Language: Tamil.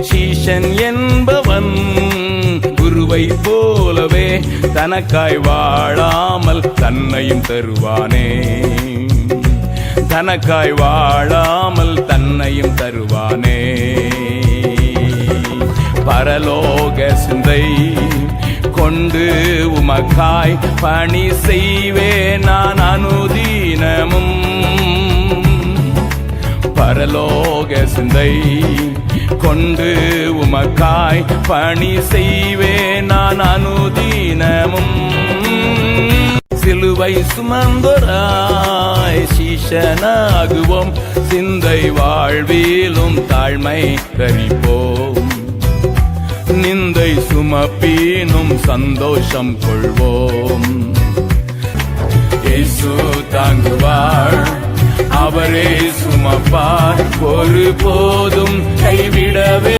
சீஷன் என்பவன் குருவை போலவே தனக்காய் வாழாமல் தன்னையும் தருவானே. தனக்காய் வாழாமல் தன்னையும் தருவானே. பரலோக சிந்தை கொண்டு உமக்காய் பணி செய்வே நான் அனுதீனமும். பரலோக சிந்தை கொண்டு உமக்காய் பணி செய்வே நான் அனுதீனமும். சிலுவை சுமந்தோராய் சீஷனாகுவோம். சிந்தை வாழ்விலும் தாழ்மை தரிப்போம். நிந்தை சுமப்பீனும் சந்தோஷம் கொள்வோம். இயேசு தாங்குவார், அவரே சுமப்பார், ஒருபோதும் கைவிடவே